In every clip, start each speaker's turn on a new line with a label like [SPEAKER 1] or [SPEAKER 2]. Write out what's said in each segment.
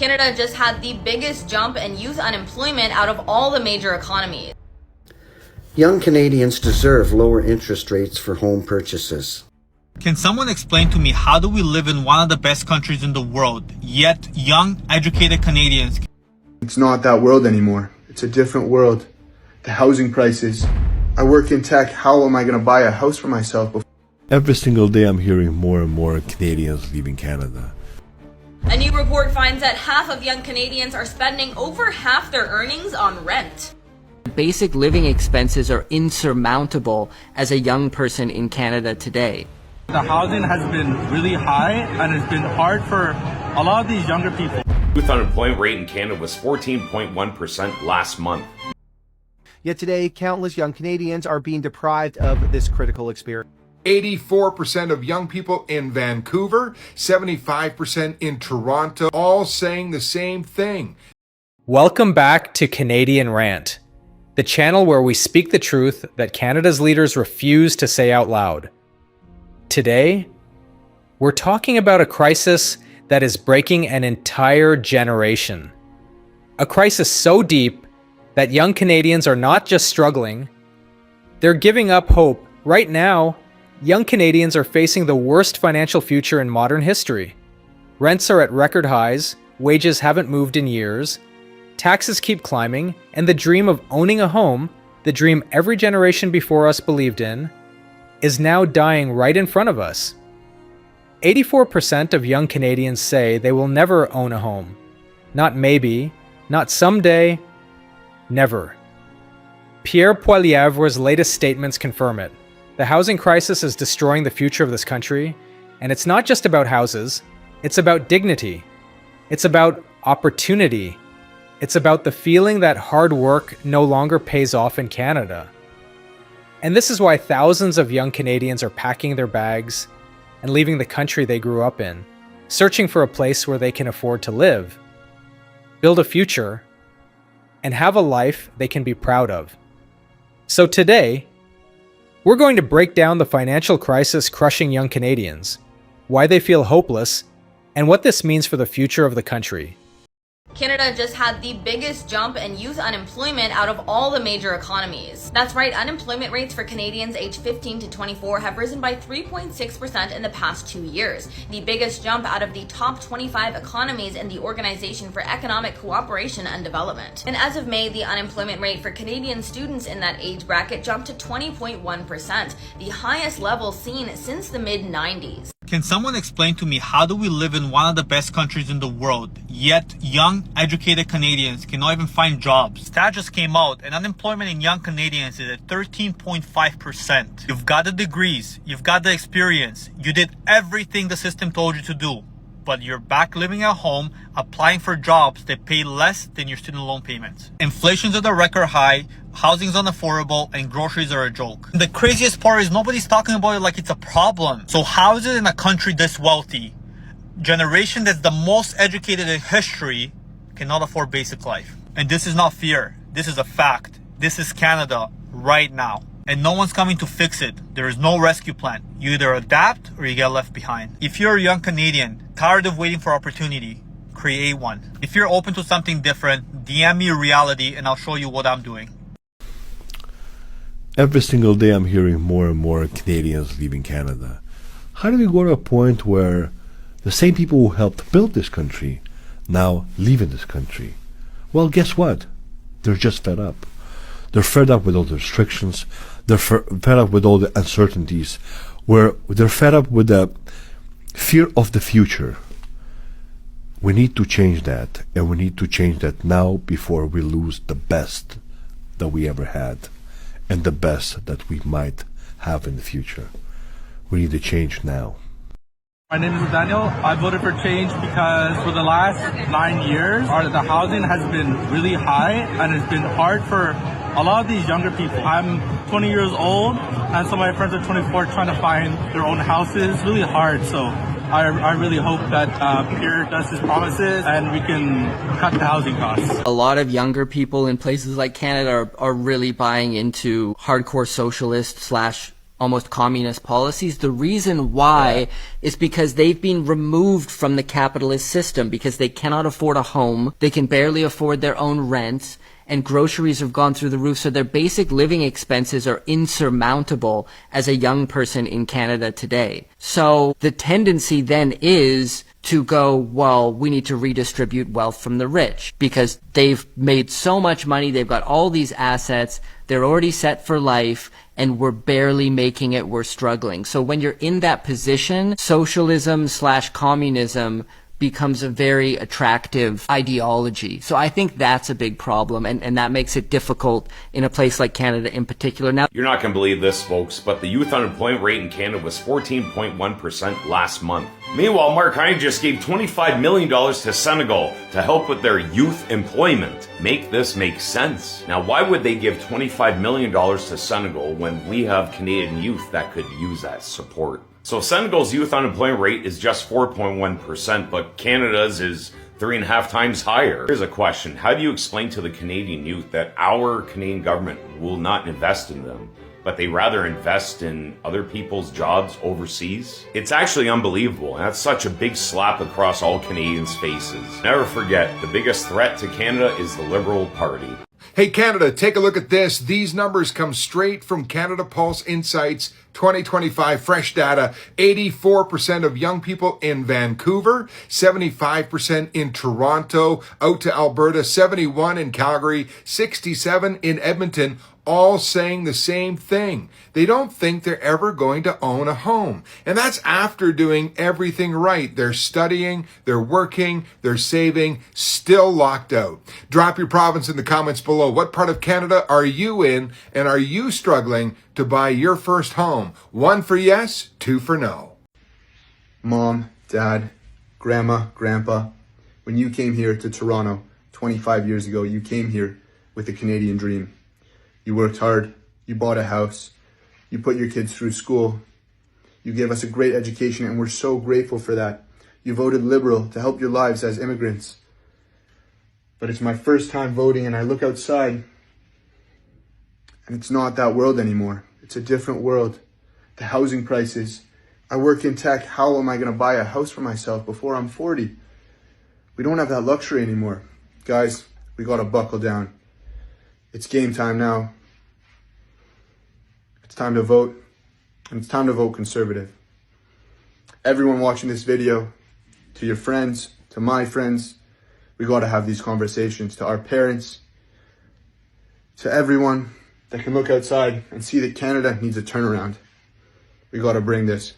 [SPEAKER 1] Canada just had the biggest jump in youth unemployment out of all the major economies.
[SPEAKER 2] Young Canadians deserve lower interest rates for home purchases.
[SPEAKER 3] Can someone explain to me how do we live in one of the best countries in the world, yet young, educated Canadians?
[SPEAKER 4] It's not that world anymore. It's a different world. The housing prices. I work in tech. How am I going to buy a house for myself?
[SPEAKER 5] Every single day I'm hearing more and more Canadians leaving Canada.
[SPEAKER 1] A new report finds that half of young Canadians are spending over half their earnings on rent.
[SPEAKER 6] Basic living expenses are insurmountable as a young person in Canada today.
[SPEAKER 7] The housing has been really high and it's been hard for a lot of these younger people.
[SPEAKER 8] Youth unemployment rate in Canada was 14.1% last month.
[SPEAKER 9] Yet today, countless young Canadians are being deprived of this critical experience.
[SPEAKER 10] 84% of young people in Vancouver, 75% in Toronto, all saying the same thing.
[SPEAKER 11] Welcome back to Canadian Rant, the channel where we speak the truth that Canada's leaders refuse to say out loud. Today, we're talking about a crisis that is breaking an entire generation. A crisis so deep that young Canadians are not just struggling, they're giving up hope. Right now, young Canadians are facing the worst financial future in modern history. Rents are at record highs, wages haven't moved in years, taxes keep climbing, and the dream of owning a home, the dream every generation before us believed in, is now dying right in front of us. 84% of young Canadians say they will never own a home. Not maybe, not someday, never. Pierre Poilievre's latest statements confirm it. The housing crisis is destroying the future of this country, and it's not just about houses, it's about dignity. It's about opportunity. It's about the feeling that hard work no longer pays off in Canada. And this is why thousands of young Canadians are packing their bags and leaving the country they grew up in, searching for a place where they can afford to live, build a future, and have a life they can be proud of. So today, we're going to break down the financial crisis crushing young Canadians, why they feel hopeless, and what this means for the future of the country.
[SPEAKER 1] Canada just had the biggest jump in youth unemployment out of all the major economies. That's right, unemployment rates for Canadians aged 15 to 24 have risen by 3.6% in the past 2 years, the biggest jump out of the top 25 economies in the Organization for Economic Cooperation and Development. And as of May, the unemployment rate for Canadian students in that age bracket jumped to 20.1%, the highest level seen since the mid-90s.
[SPEAKER 3] Can someone explain to me how do we live in one of the best countries in the world, yet young, educated Canadians cannot even find jobs? Stats just came out and unemployment in young Canadians is at 13.5%. You've got the degrees, you've got the experience, you did everything the system told you to do, but you're back living at home, applying for jobs that pay less than your student loan payments. Inflation's at a record high, housing's unaffordable, and groceries are a joke. The craziest part is nobody's talking about it like it's a problem. So how is it in a country this wealthy, generation that's the most educated in history, cannot afford basic life? And this is not fear, this is a fact. This is Canada right now. And no one's coming to fix it. There is no rescue plan. You either adapt or you get left behind. If you're a young Canadian, tired of waiting for opportunity, create one. If you're open to something different, DM me reality and I'll show you what I'm doing.
[SPEAKER 5] Every single day I'm hearing more and more Canadians leaving Canada. How do we go to a point where the same people who helped build this country now leave in this country? Well, guess what? They're just fed up. They're fed up with all the restrictions. They're fed up with all the uncertainties. They're fed up with the fear of the future. We need to change that, and we need to change that now before we lose the best that we ever had and the best that we might have in the future. We need to change now.
[SPEAKER 7] My name is Daniel. I voted for change because for the last 9 years, the housing has been really high and it's been hard for a lot of these younger people. I'm 20 years old and some of my friends are 24 trying to find their own houses. It's really hard. So I really hope that Pierre does his promises and we can cut the housing costs.
[SPEAKER 6] A lot of younger people in places like Canada are really buying into hardcore socialist / almost communist policies. The reason why is because they've been removed from the capitalist system because they cannot afford a home. They can barely afford their own rent, and groceries have gone through the roof. So their basic living expenses are insurmountable as a young person in Canada today. So the tendency then is to go, well, we need to redistribute wealth from the rich because they've made so much money. They've got all these assets. They're already set for life, and we're barely making it. We're struggling. So when you're in that position, socialism/communism becomes a very attractive ideology. So I think that's a big problem, and that makes it difficult in a place like Canada in particular. Now,
[SPEAKER 8] You're not going to believe this, folks, but the youth unemployment rate in Canada was 14.1% last month. Meanwhile, Mark Carney just gave $25 million to Senegal to help with their youth employment. Make this make sense. Now, why would they give $25 million to Senegal when we have Canadian youth that could use that support? So Senegal's youth unemployment rate is just 4.1%, but Canada's is 3.5 times higher. Here's a question. How do you explain to the Canadian youth that our Canadian government will not invest in them, but they rather invest in other people's jobs overseas? It's actually unbelievable, and that's such a big slap across all Canadians' faces. Never forget, the biggest threat to Canada is the Liberal Party.
[SPEAKER 10] Hey Canada, take a look at this. These numbers come straight from Canada Pulse Insights 2025 fresh data. 84% of young people in Vancouver, 75% in Toronto, out to Alberta, 71 in Calgary, 67 in Edmonton, all saying the same thing. They don't think they're ever going to own a home. And that's after doing everything right. They're studying, they're working, they're saving, still locked out. Drop your province in the comments below. What part of Canada are you in, and are you struggling to buy your first home? 1 for yes, 2 for no.
[SPEAKER 4] Mom, Dad, Grandma, Grandpa, when you came here to Toronto 25 years ago, you came here with a Canadian dream. You worked hard, you bought a house, you put your kids through school, you gave us a great education, and we're so grateful for that. You voted Liberal to help your lives as immigrants. But it's my first time voting, and I look outside, and it's not that world anymore. It's a different world. The housing prices. I work in tech. How am I going to buy a house for myself before I'm 40? We don't have that luxury anymore. Guys, we got to buckle down. It's game time now. It's time to vote, and it's time to vote Conservative. Everyone watching this video, to your friends, to my friends, we got to have these conversations. To our parents, to everyone that can look outside and see that Canada needs a turnaround. We got to bring this.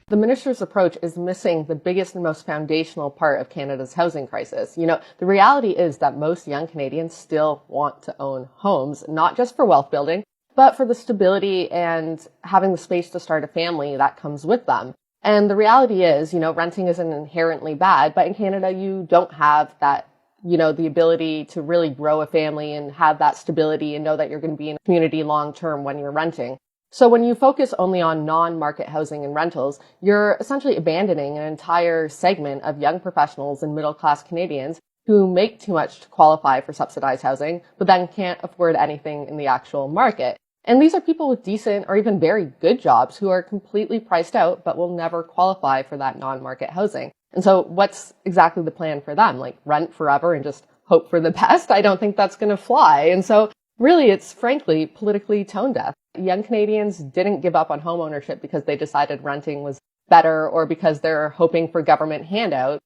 [SPEAKER 12] The minister's approach is missing the biggest and most foundational part of Canada's housing crisis. You know, the reality is that most young Canadians still want to own homes, not just for wealth building, but for the stability and having the space to start a family that comes with them. And the reality is, you know, renting isn't inherently bad, but in Canada, you don't have that, you know, the ability to really grow a family and have that stability and know that you're going to be in a community long term when you're renting. So when you focus only on non-market housing and rentals, you're essentially abandoning an entire segment of young professionals and middle-class Canadians who make too much to qualify for subsidized housing, but then can't afford anything in the actual market. And these are people with decent or even very good jobs who are completely priced out, but will never qualify for that non-market housing. And so what's exactly the plan for them? Like rent forever and just hope for the best? I don't think that's going to fly. And so really, it's frankly politically tone deaf. Young Canadians didn't give up on home ownership because they decided renting was better or because they're hoping for government handouts.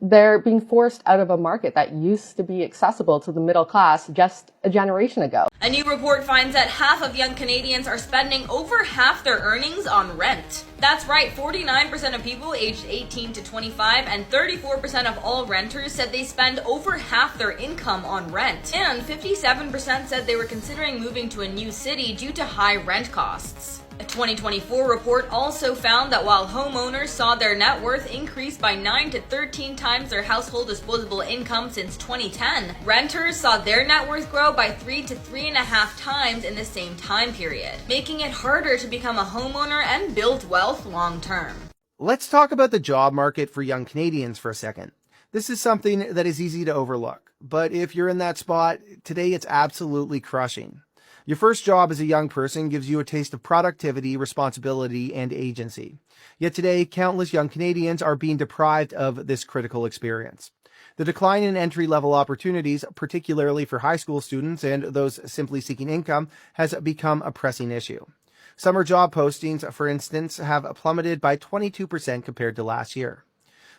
[SPEAKER 12] They're being forced out of a market that used to be accessible to the middle class just a generation ago.
[SPEAKER 1] A new report finds that half of young Canadians are spending over half their earnings on rent. That's right, 49% of people aged 18 to 25 and 34% of all renters said they spend over half their income on rent. And 57% said they were considering moving to a new city due to high rent costs. A 2024 report also found that while homeowners saw their net worth increase by 9 to 13 times their household disposable income since 2010, renters saw their net worth grow by 3 to 3.5 times in the same time period, making it harder to become a homeowner and build wealth long term.
[SPEAKER 9] Let's talk about the job market for young Canadians for a second. This is something that is easy to overlook, but if you're in that spot, today it's absolutely crushing. Your first job as a young person gives you a taste of productivity, responsibility, and agency. Yet today, countless young Canadians are being deprived of this critical experience. The decline in entry-level opportunities, particularly for high school students and those simply seeking income, has become a pressing issue. Summer job postings, for instance, have plummeted by 22% compared to last year.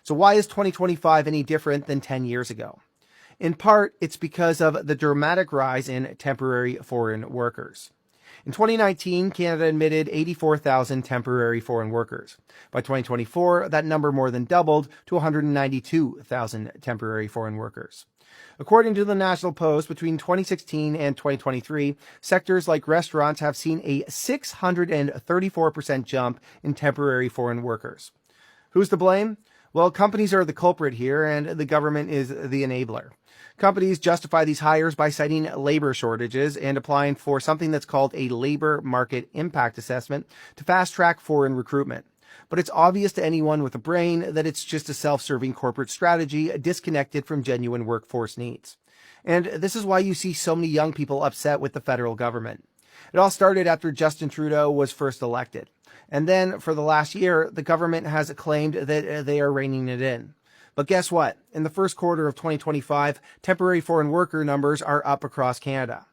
[SPEAKER 9] So why is 2025 any different than 10 years ago? In part, it's because of the dramatic rise in temporary foreign workers. In 2019, Canada admitted 84,000 temporary foreign workers. By 2024, that number more than doubled to 192,000 temporary foreign workers. According to the National Post, between 2016 and 2023, sectors like restaurants have seen a 634% jump in temporary foreign workers. Who's to blame? Well, companies are the culprit here, and the government is the enabler. Companies justify these hires by citing labor shortages and applying for something that's called a labor market impact assessment to fast-track foreign recruitment. But it's obvious to anyone with a brain that it's just a self-serving corporate strategy disconnected from genuine workforce needs. And this is why you see so many young people upset with the federal government. It all started after Justin Trudeau was first elected. And then, for the last year, the government has claimed that they are reining it in. But guess what? In the first quarter of 2025, temporary foreign worker numbers are up across Canada.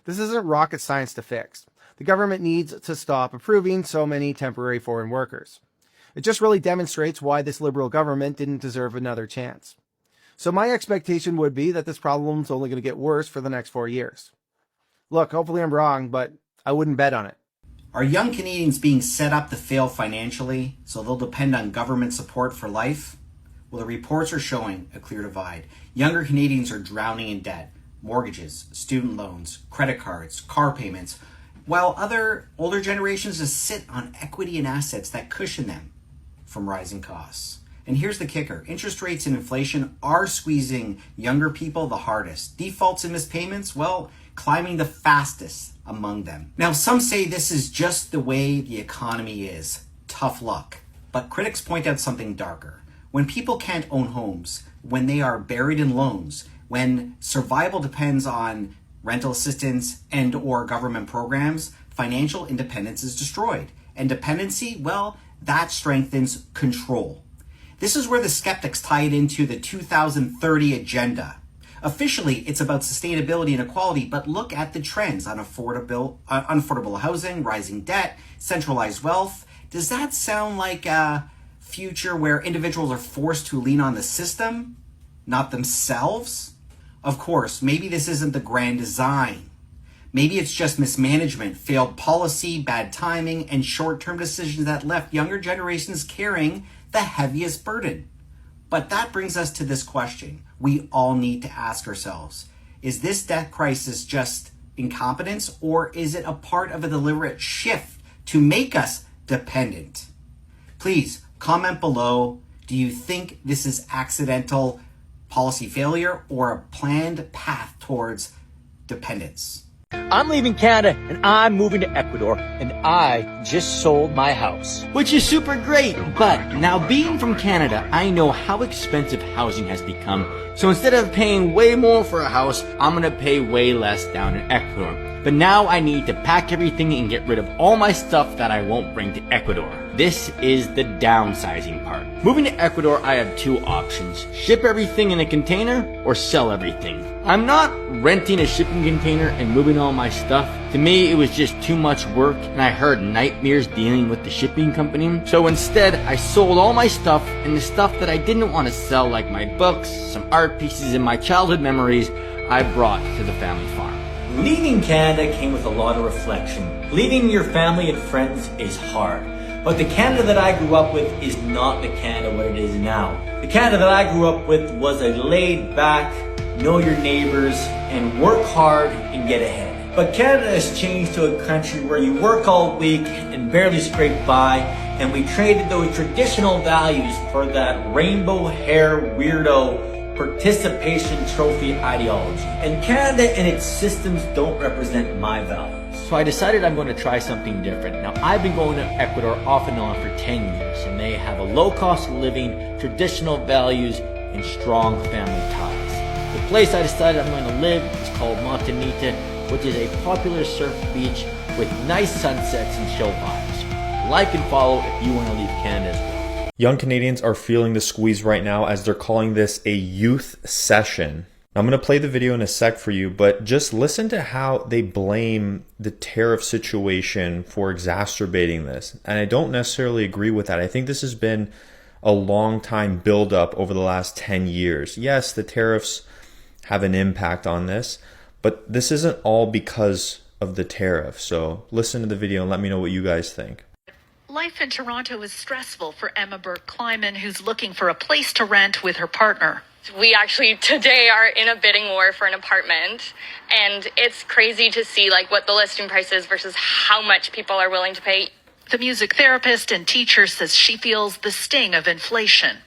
[SPEAKER 9] This isn't rocket science to fix. The government needs to stop approving so many temporary foreign workers. It just really demonstrates why this Liberal government didn't deserve another chance. So my expectation would be that this problem's only going to get worse for the next 4 years. Look, hopefully I'm wrong, but I wouldn't bet on it.
[SPEAKER 13] Are young Canadians being set up to fail financially so they'll depend on government support for life? Well, the reports are showing a clear divide. Younger Canadians are drowning in debt, mortgages, student loans, credit cards, car payments, while other older generations just sit on equity and assets that cushion them from rising costs. And here's the kicker. Interest rates and inflation are squeezing younger people the hardest. Defaults and missed payments, well, climbing the fastest among them. Now, some say this is just the way the economy is. Tough luck. But critics point out something darker. When people can't own homes, when they are buried in loans, when survival depends on rental assistance and or government programs, financial independence is destroyed. And dependency, well, that strengthens control. This is where the skeptics tie it into the 2030 agenda. Officially, it's about sustainability and equality, but look at the trends: unaffordable housing, rising debt, centralized wealth. Does that sound like a future where individuals are forced to lean on the system, not themselves? Of course, maybe this isn't the grand design. Maybe it's just mismanagement, failed policy, bad timing, and short-term decisions that left younger generations carrying the heaviest burden. But that brings us to this question we all need to ask ourselves. Is this debt crisis just incompetence, or is it a part of a deliberate shift to make us dependent? Please comment below. Do you think this is accidental policy failure or a planned path towards dependence?
[SPEAKER 14] I'm leaving Canada and I'm moving to Ecuador, and I just sold my house.
[SPEAKER 6] Which is super great, but now being from Canada, I know how expensive housing has become. So instead of paying way more for a house, I'm gonna pay way less down in Ecuador. But now I need to pack everything and get rid of all my stuff that I won't bring to Ecuador. This is the downsizing part. Moving to Ecuador, I have two options: ship everything in a container or sell everything. I'm not renting a shipping container and moving all my stuff. To me, it was just too much work, and I heard nightmares dealing with the shipping company. So instead, I sold all my stuff, and the stuff that I didn't want to sell, like my books, some art pieces, and my childhood memories, I brought to the family farm.
[SPEAKER 14] Leaving Canada came with a lot of reflection. Leaving your family and friends is hard. But the Canada that I grew up with is not the Canada what it is now. The Canada that I grew up with was a laid back, know your neighbors, and work hard and get ahead. But Canada has changed to a country where you work all week and barely scrape by, and we traded those traditional values for that rainbow hair weirdo participation trophy ideology. And Canada and its systems don't represent my values. So I decided I'm going to try something different. Now, I've been going to Ecuador off and on for 10 years, and they have a low cost of living, traditional values, and strong family ties. The place I decided I'm going to live is called Montanita, which is a popular surf beach with nice sunsets and chill vibes. Like and follow if you want to leave Canada as well.
[SPEAKER 15] Young Canadians are feeling the squeeze right now as they're calling this a youth session. I'm going to play the video in a sec for you, but just listen to how they blame the tariff situation for exacerbating this. And I don't necessarily agree with that. I think this has been a long time buildup over the last 10 years. Yes, the tariffs have an impact on this, but this isn't all because of the tariff. So listen to the video and let me know what you guys think.
[SPEAKER 16] Life in Toronto is stressful for Emma Burke-Kleiman, who's looking for a place to rent with her partner.
[SPEAKER 17] We actually today are in a bidding war for an apartment, and it's crazy to see like what the listing price is versus how much people are willing to pay.
[SPEAKER 16] The music therapist and teacher says she feels the sting of inflation.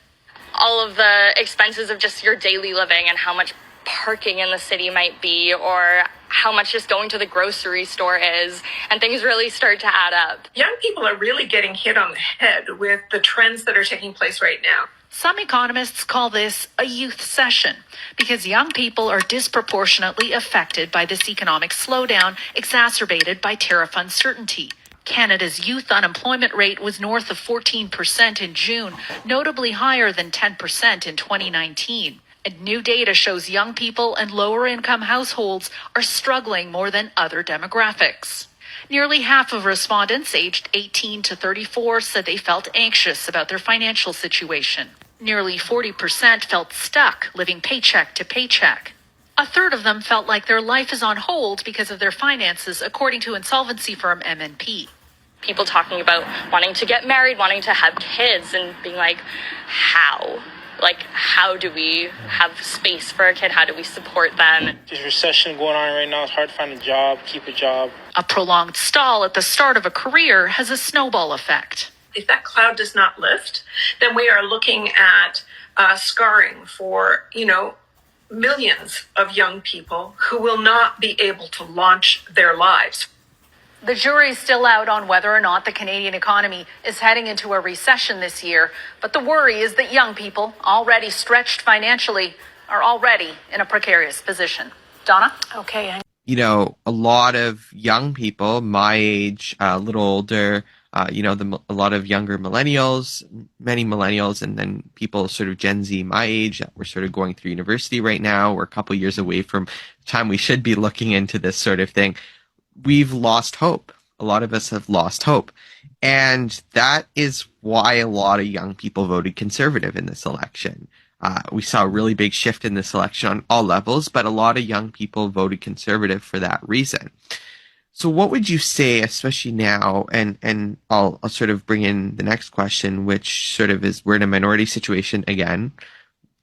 [SPEAKER 17] All of the expenses of just your daily living and how much parking in the city might be, or how much just going to the grocery store is, and things really start to add up.
[SPEAKER 18] Young people are really getting hit on the head with the trends that are taking place right now.
[SPEAKER 16] Some economists call this a youth session because young people are disproportionately affected by this economic slowdown exacerbated by tariff uncertainty. Canada's youth unemployment rate was north of 14% in June, notably higher than 10% in 2019. And new data shows young people and lower income households are struggling more than other demographics. Nearly half of respondents aged 18 to 34 said they felt anxious about their financial situation. Nearly 40% felt stuck, living paycheck to paycheck. A third of them felt like their life is on hold because of their finances, according to insolvency firm MNP.
[SPEAKER 17] People talking about wanting to get married, wanting to have kids, and being like, how? Like, how do we have space for a kid? How do we support them?
[SPEAKER 19] There's recession going on right now. It's hard to find a job, keep a job.
[SPEAKER 16] A prolonged stall at the start of a career has a snowball effect.
[SPEAKER 18] If that cloud does not lift, then we are looking at scarring for, millions of young people who will not be able to launch their lives.
[SPEAKER 16] The jury's still out on whether or not the Canadian economy is heading into a recession this year, but the worry is that young people, already stretched financially, are already in a precarious position. Donna?
[SPEAKER 17] Okay.
[SPEAKER 20] A lot of young people, my age, a little older, a lot of younger millennials, many millennials, and then people sort of Gen Z my age that we're sort of going through university right now. We're a couple years away from the time we should be looking into this sort of thing. We've lost hope. A lot of us have lost hope. And that is why a lot of young people voted conservative in this election. We saw a really big shift in this election on all levels, but a lot of young people voted conservative for that reason. So what would you say, especially now, and I'll sort of bring in the next question, which sort of is, we're in a minority situation again,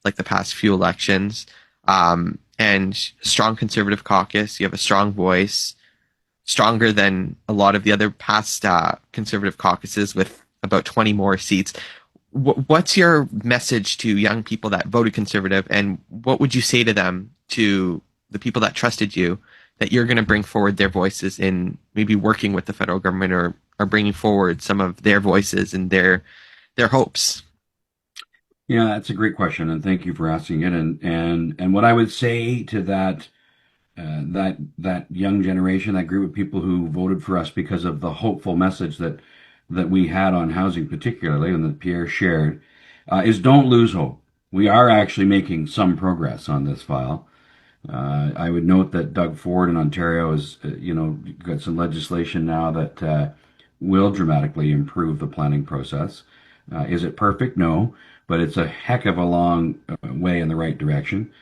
[SPEAKER 20] like the past few elections, and strong conservative caucus, you have a strong voice, stronger than a lot of the other past conservative caucuses with about 20 more seats. What's your message to young people that voted conservative, and what would you say to them, to the people that trusted you, that you're going to bring forward their voices in maybe working with the federal government or bringing forward some of their voices and their hopes?
[SPEAKER 21] Yeah, that's a great question, and thank you for asking it. And what I would say to that young generation, that group of people who voted for us because of the hopeful message that we had on housing particularly, and that Pierre shared, is don't lose hope. We are actually making some progress on this file. I would note that Doug Ford in Ontario has, got some legislation now that will dramatically improve the planning process. Is it perfect? No, but it's a heck of a long way in the right direction.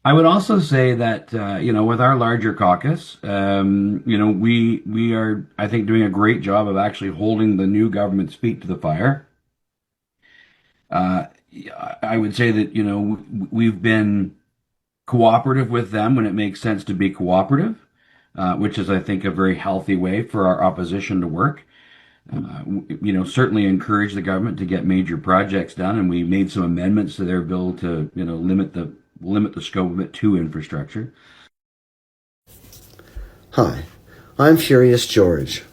[SPEAKER 21] I would also say that, with our larger caucus, we are, I think, doing a great job of actually holding the new government's feet to the fire. I would say that, we've been cooperative with them when it makes sense to be cooperative, which is, I think, a very healthy way for our opposition to work. Certainly encourage the government to get major projects done, and we made some amendments to their bill to, limit the scope of it to infrastructure.
[SPEAKER 2] Hi, I'm Furious George.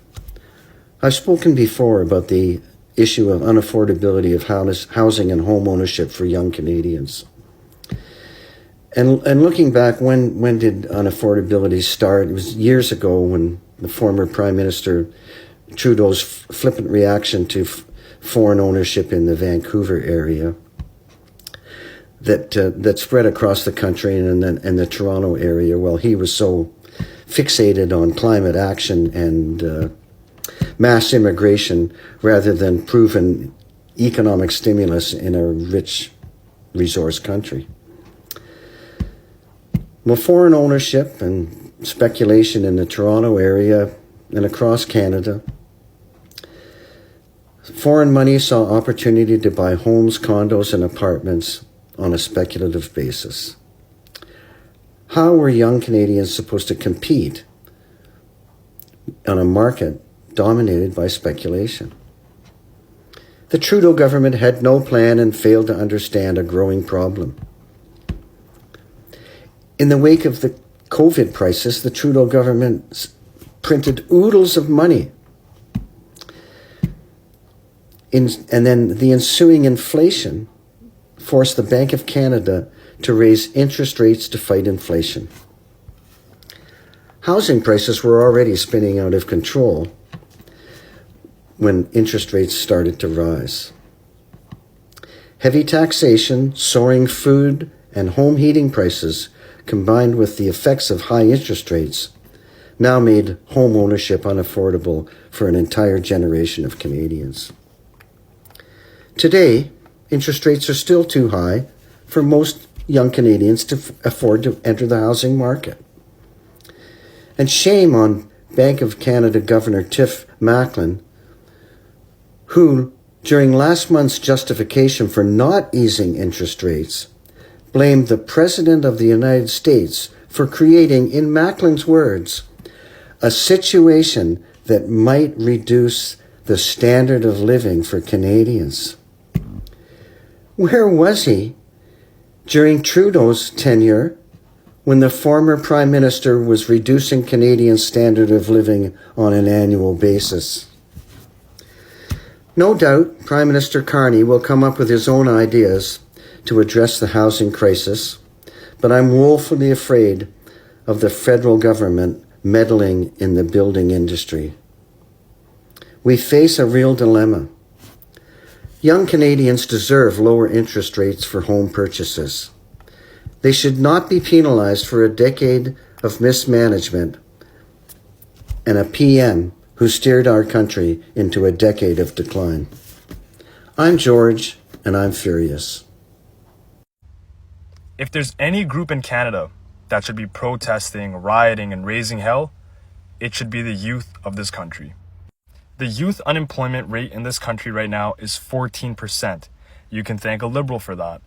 [SPEAKER 2] I've spoken before about the issue of unaffordability of housing and home ownership for young Canadians. And looking back, when did unaffordability start? It was years ago when the former Prime Minister Trudeau's flippant reaction to foreign ownership in the Vancouver area that spread across the country and the Toronto area. Well, he was so fixated on climate action and mass immigration rather than proven economic stimulus in a rich resource country. Well, foreign ownership and speculation in the Toronto area and across Canada. Foreign money saw opportunity to buy homes, condos, and apartments on a speculative basis. How were young Canadians supposed to compete on a market dominated by speculation? The Trudeau government had no plan and failed to understand a growing problem. In the wake of the COVID crisis, the Trudeau government printed oodles of money. And then the ensuing inflation forced the Bank of Canada to raise interest rates to fight inflation. Housing prices were already spinning out of control when interest rates started to rise. Heavy taxation, soaring food and home heating prices, combined with the effects of high interest rates, now made home ownership unaffordable for an entire generation of Canadians. Today, interest rates are still too high for most young Canadians to afford to enter the housing market. And shame on Bank of Canada Governor Tiff Macklin, who, during last month's justification for not easing interest rates, blamed the President of the United States for creating, in Macklin's words, a situation that might reduce the standard of living for Canadians. Where was he during Trudeau's tenure when the former Prime Minister was reducing Canadians' standard of living on an annual basis? No doubt Prime Minister Carney will come up with his own ideas to address the housing crisis, but I'm woefully afraid of the federal government meddling in the building industry. We face a real dilemma. Young Canadians deserve lower interest rates for home purchases. They should not be penalized for a decade of mismanagement and a PM who steered our country into a decade of decline. I'm George, and I'm furious.
[SPEAKER 11] If there's any group in Canada that should be protesting, rioting, and raising hell, it should be the youth of this country. The youth unemployment rate in this country right now is 14%. You can thank a Liberal for that.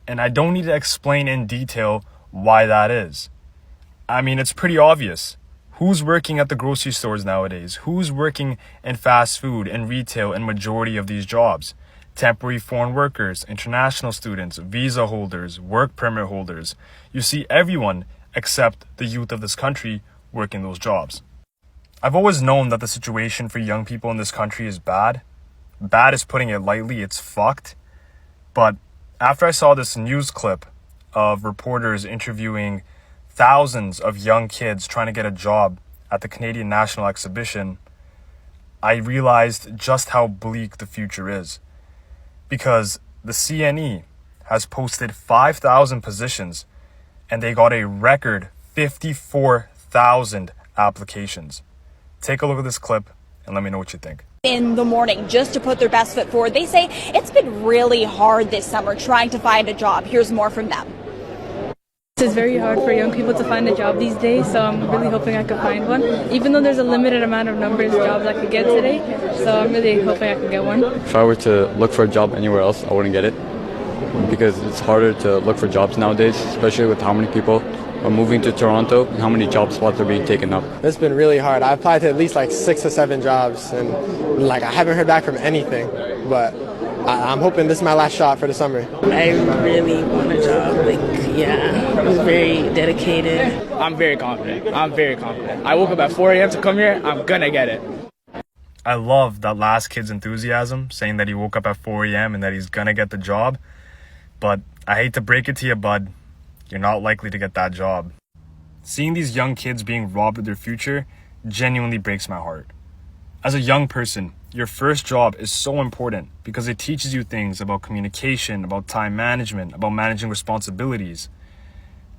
[SPEAKER 11] And I don't need to explain in detail why that is. I mean, it's pretty obvious. Who's working at the grocery stores nowadays? Who's working in fast food and retail in majority of these jobs? Temporary foreign workers, international students, visa holders, work permit holders. You see everyone except the youth of this country working those jobs. I've always known that the situation for young people in this country is bad. Bad is putting it lightly, it's fucked. But after I saw this news clip of reporters interviewing thousands of young kids trying to get a job at the Canadian National Exhibition, I realized just how bleak the future is. Because the CNE has posted 5,000 positions and they got a record 54,000 applications. Take a look at this clip and let me know what you think.
[SPEAKER 22] In the morning, just to put their best foot forward. They say it's been really hard this summer trying to find a job. Here's more from them.
[SPEAKER 23] It's very hard for young people to find a job these days, so I'm really hoping I could find one. Even though there's a limited amount of numbers of jobs I could get today, so I'm really hoping I can get one.
[SPEAKER 24] If I were to look for a job anywhere else, I wouldn't get it because it's harder to look for jobs nowadays, especially with how many people are moving to Toronto and how many job spots are being taken up.
[SPEAKER 25] It's been really hard. I applied to at least like 6 or 7 jobs and I haven't heard back from anything, but I'm hoping this is my last shot for the summer.
[SPEAKER 26] I really want a job. I'm very dedicated.
[SPEAKER 27] I'm very confident. I woke up at 4 a.m. to come here. I'm gonna get it.
[SPEAKER 11] I love that last kid's enthusiasm, saying that he woke up at 4 a.m. and that he's gonna get the job. But I hate to break it to you, bud. you're not likely to get that job. Seeing these young kids being robbed of their future genuinely breaks my heart. As a young person, your first job is so important because it teaches you things about communication, about time management, about managing responsibilities.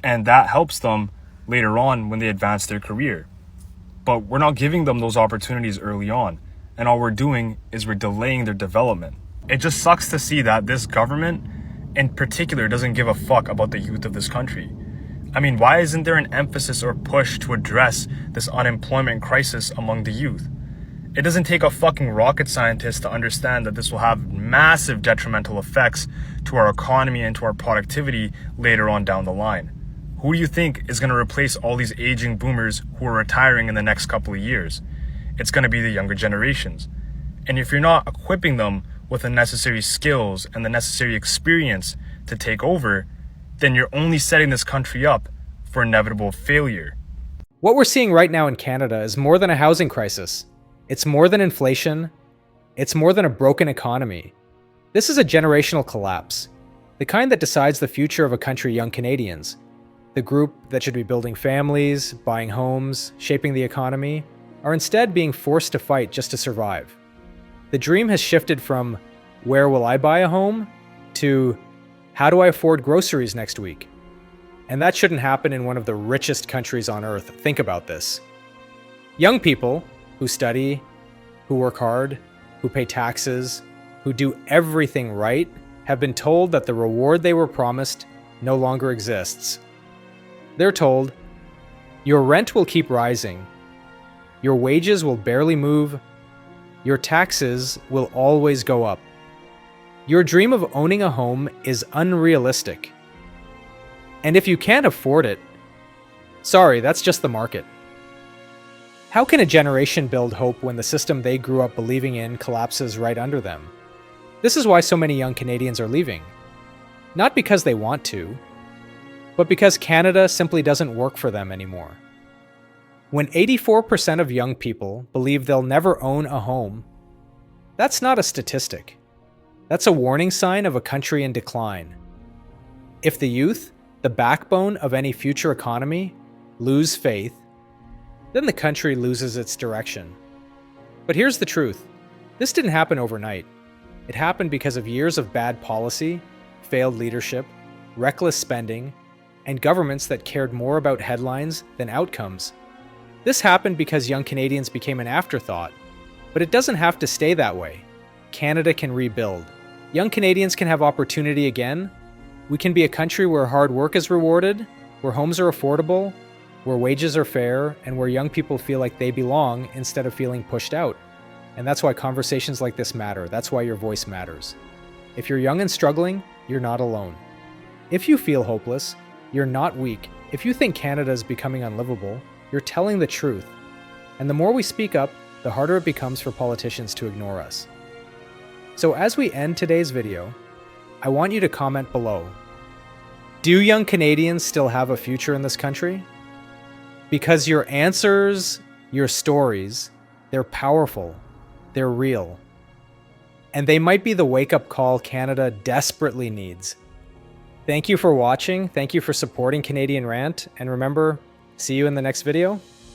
[SPEAKER 11] And that helps them later on when they advance their career. But we're not giving them those opportunities early on. And all we're doing is we're delaying their development. It just sucks to see that this government in particular doesn't give a fuck about the youth of this country. I mean, why isn't there an emphasis or push to address this unemployment crisis among the youth? It doesn't take a fucking rocket scientist to understand that this will have massive detrimental effects to our economy and to our productivity later on down the line. Who do you think is going to replace all these aging boomers who are retiring in the next couple of years? It's going to be the younger generations. And if you're not equipping them with the necessary skills and the necessary experience to take over, then you're only setting this country up for inevitable failure.
[SPEAKER 3] What we're seeing right now in Canada is more than a housing crisis. It's more than inflation. It's more than a broken economy. This is a generational collapse, the kind that decides the future of a country young Canadians. The group that should be building families, buying homes, shaping the economy, are instead being forced to fight just to survive. The dream has shifted from, where will I buy a home, to, how do I afford groceries next week? And that shouldn't happen in one of the richest countries on earth. Think about this. Young people who study, who work hard, who pay taxes, who do everything right, have been told that the reward they were promised no longer exists. They're told, your rent will keep rising, your wages will barely move, your taxes will always go up. Your dream of owning a home is unrealistic. And if you can't afford it, sorry, that's just the market. How can a generation build hope when the system they grew up believing in collapses right under them? This is why so many young Canadians are leaving. Not because they want to, but because Canada simply doesn't work for them anymore. When 84% of young people believe they'll never own a home, that's not a statistic. That's a warning sign of a country in decline. If the youth, the backbone of any future economy, lose faith, then the country loses its direction. But here's the truth. This didn't happen overnight. It happened because of years of bad policy, failed leadership, reckless spending, and governments that cared more about headlines than outcomes. This happened because young Canadians became an afterthought, but it doesn't have to stay that way. Canada can rebuild. Young Canadians can have opportunity again. We can be a country where hard work is rewarded, where homes are affordable, where wages are fair, and where young people feel like they belong instead of feeling pushed out. And that's why conversations like this matter. That's why your voice matters. If you're young and struggling, you're not alone. If you feel hopeless, you're not weak. If you think Canada is becoming unlivable, you're telling the truth. And the more we speak up, the harder it becomes for politicians to ignore us. So as we end today's video, I want you to comment below. Do young Canadians still have a future in this country? Because your answers, your stories, they're powerful, they're real. And they might be the wake-up call Canada desperately needs. Thank you for watching, thank you for supporting Canadian Rant, and remember, see you in the next video.